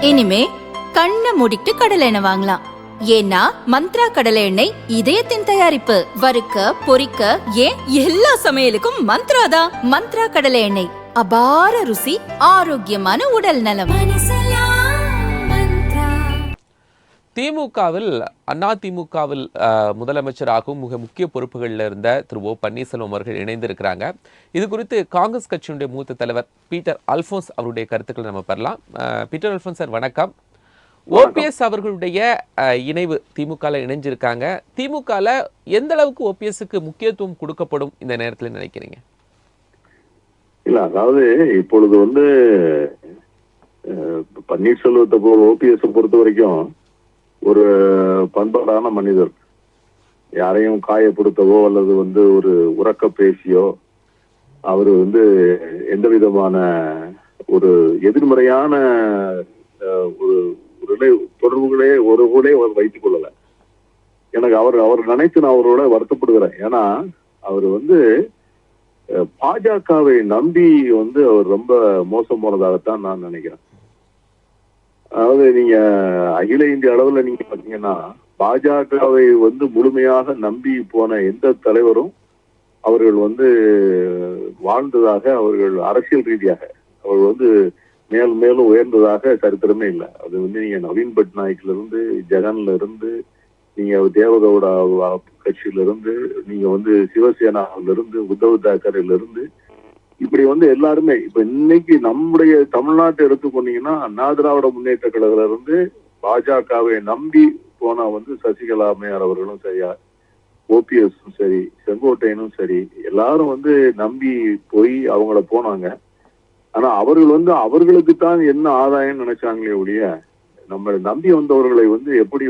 இனிமே கண்ணை மூடிட்டு கடலை எண்ணெய் வாங்கலாம். ஏன்னா மந்த்ரா கடலை எண்ணெய் இதயத்தின் தயாரிப்பு. வறுக்க பொரிக்க ஏன் எல்லா சமையலுக்கும் மந்த்ரா தான். மந்த்ரா கடலை எண்ணெய், அபார ருசி, ஆரோக்கியமான உடல் நலம். திமுகவில் அதிமுகவில் முதலமைச்சராகவும் மிக முக்கிய பொறுப்புகளில் இருந்த திரு ஓ பன்னீர்செல்வம் அவர்கள் இணைந்திருக்கிறாங்க. இது குறித்து காங்கிரஸ் கட்சியினுடைய மூத்த தலைவர் பீட்டர் அல்போன்ஸ் அவருடைய கருத்துக்களை நம்ம பெறலாம். பீட்டர் அல்போன்ஸ் சார் வணக்கம். ஓபிஎஸ் அவர்களுடைய இணைவு திமுகவில் இணைஞ்சிருக்காங்க. திமுகவில் எந்த அளவுக்கு ஓபிஎஸ்க்கு முக்கியத்துவம் கொடுக்கப்படும் இந்த நேரத்தில் நினைக்கிறீங்க? இல்ல, அதாவது இப்பொழுது பன்னீர்செல்வத்தை ஓபிஎஸ் பொறுத்த வரைக்கும் ஒரு பண்பாடான மனிதர். யாரையும் காயப்படுத்தவோ அல்லது ஒரு உறக்க பேசியோ அவரு எந்த விதமான ஒரு எதிர்மறையான ஒரு தொடர்புகளே அவர் வைத்துக் கொள்ளல. எனக்கு அவர் நினைத்து நான் அவரோட வருத்தப்படுகிறேன். ஏன்னா அவர் பாஜகவை நம்பி அவர் ரொம்ப மோசம் போனதாகத்தான் நான் நினைக்கிறேன். அதாவது நீங்க அகில இந்திய அளவுல நீங்க பாத்தீங்கன்னா பாஜகவை முழுமையாக நம்பி போன எந்த தலைவரும் அவர்கள் வாழ்ந்ததாக, அவர்கள் அரசியல் ரீதியாக அவர்கள் மேலும் மேலும் உயர்ந்ததாக சரித்திரமே இல்லை. அது நீங்க நவீன் பட்நாயக்ல இருந்து, ஜெகன்ல இருந்து, நீங்க தேவகவுடா கட்சியில இருந்து, நீங்க சிவசேனாவில இருந்து, உத்தவ் தாக்கரேல இருந்து, இப்படி எல்லாருமே இப்ப இன்னைக்கு நம்முடைய தமிழ்நாட்டை எடுத்துக்கொண்டீங்கன்னா அண்ணா திராவிட முன்னேற்ற கழகத்துல இருந்து பாஜகவை நம்பி போன சசிகலா அம்மையார் அவர்களும் சரியா, ஓபிஎஸும் சரி, செங்கோட்டையனும் சரி, எல்லாரும் நம்பி போய் அவங்கள போனாங்க. ஆனா அவர்கள் அவர்களுக்கு தான் என்ன ஆதாயம் நினைச்சாங்களே ஒழிய நம்ம நம்பி வந்தவர்களை எப்படி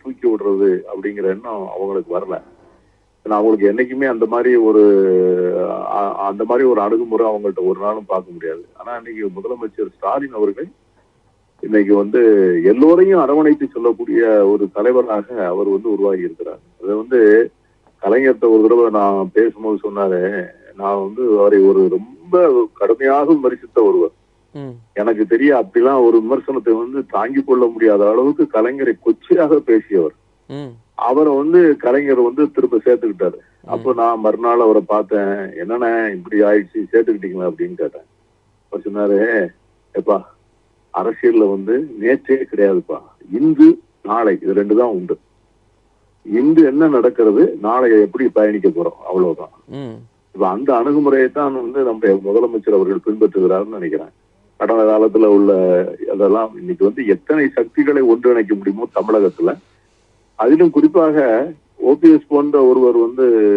தூக்கி விடுறது அப்படிங்கிற எண்ணம் அவங்களுக்கு வரல. அவங்களுக்கு என்னைக்குமே அந்த மாதிரி ஒரு அணுகுமுறை அவங்கள்ட்ட ஒரு நாளும் பார்க்க முடியாது. ஆனா இன்னைக்கு முதலமைச்சர் ஸ்டாலின் அவர்கள் இன்னைக்கு எல்லோரையும் அரவணைத்து சொல்லக்கூடிய ஒரு தலைவராக அவர் உருவாகி இருக்கிறார். அது கலைஞர்கிட்ட ஒரு தடவை நான் பேசும்போது சொன்னாரு, நான் அவரை ஒரு ரொம்ப கடுமையாக விமர்சித்த ஒருவர். எனக்கு தெரிய அப்படிலாம் ஒரு விமர்சனத்தை தாங்கிக் கொள்ள முடியாத அளவுக்கு கலைஞரை கொச்சையாக பேசியவர். அவரை கலைஞர் திரும்ப சேர்த்துக்கிட்டாரு. அப்போ நான் மறுநாள் அவரை பார்த்தேன். என்னன்னா இப்படி ஆயிடுச்சு, சேர்த்துக்கிட்டீங்களா அப்படின்னு கேட்டேன். அவர் சொன்னாரு, எப்பா அரசியல்ல நேற்றே கிடையாதுப்பா, இன்று நாளை இது ரெண்டு தான் உண்டு. இன்று என்ன நடக்கிறது, நாளைய எப்படி பயணிக்க போறோம், அவ்வளவுதான். இப்ப அந்த அணுகுமுறையை தான் நம்ம முதலமைச்சர் அவர்கள் பின்பற்றுகிறாருன்னு நினைக்கிறேன். கடந்த காலத்துல உள்ள அதெல்லாம் இன்னைக்கு எத்தனை சக்திகளை ஒன்றிணைக்க முடியுமோ தமிழகத்துல, அதிலும் குறிப்பாக ஓபிஎஸ் போன்ற ஒருவர்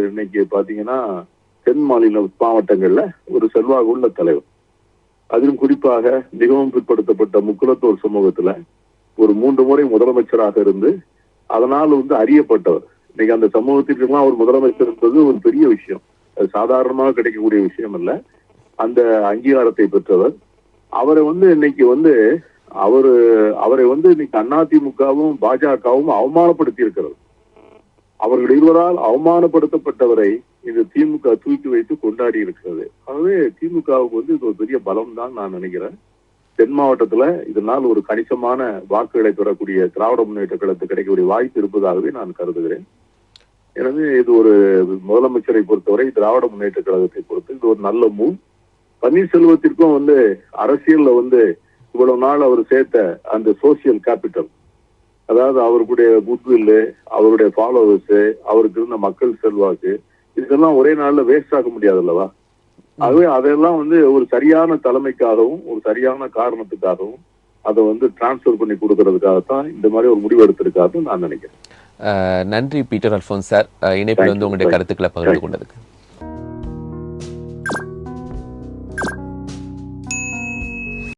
இன்னைக்கு பாத்தீங்கன்னா தென் மாநில மாவட்டங்கள்ல ஒரு செல்வாக்கு உள்ள தலைவர். அதிலும் குறிப்பாக மிகவும் பிற்படுத்தப்பட்ட முக்குலத்தோர் சமூகத்துல ஒரு 3 முறை முதலமைச்சராக இருந்து அதனால் அறியப்பட்டவர். இன்னைக்கு அந்த சமூகத்திற்கெல்லாம் ஒரு முதலமைச்சர் என்பது ஒரு பெரிய விஷயம். அது சாதாரணமாக கிடைக்கக்கூடிய விஷயம் அல்ல. அந்த அங்கீகாரத்தை பெற்றவர். அவரை இன்னைக்கு அவரை இன்னைக்கு அதிமுகவும் பாஜகவும் அவமானப்படுத்தி இருக்கிறது. அவர்கள் இருவரால் அவமானப்படுத்தப்பட்டவரை இந்த திமுக தூக்கி வைத்து கொண்டாடி இருக்கிறது. ஆகவே திமுகவுக்கு இது ஒரு பெரிய பலம் தான் நான் நினைக்கிறேன். தென் மாவட்டத்துல இதனால் ஒரு கணிசமான வாக்குகளை பெறக்கூடிய திராவிட முன்னேற்ற கழகத்துக்கு கிடைக்கக்கூடிய வாய்ப்பு இருப்பதாகவே நான் கருதுகிறேன். எனவே இது ஒரு முதலமைச்சரை பொறுத்தவரை, திராவிட முன்னேற்ற கழகத்தை பொறுத்து இது ஒரு நல்ல மூவ். பன்னீர்செல்வத்திற்கும் அரசியல்ல இவ்வளவு நாள் அவர் சேர்த்த அந்த சோசியல் கேபிட்டல், அதாவது அவருடைய குட்வில்லு, அவருடைய ஃபாலோவர்ஸ், அவருக்கு இருந்த மக்கள் செல்வாக்கு, இதெல்லாம் ஒரே நாள்ல வேஸ்ட் ஆக முடியாது அல்லவா? ஆகவே அதெல்லாம் ஒரு சரியான தலைமைக்காகவும் ஒரு சரியான காரணத்துக்காகவும் அதை டிரான்ஸ்பர் பண்ணி கொடுக்கறதுக்காகத்தான் இந்த மாதிரி ஒரு முடிவு எடுத்திருக்காருன்னு நான் நினைக்கிறேன். நன்றி பீட்டர் அல்போன்ஸ் சார், இணைப்பில் உங்களுடைய கருத்துக்களை பகிர்ந்து கொண்டதுக்கு.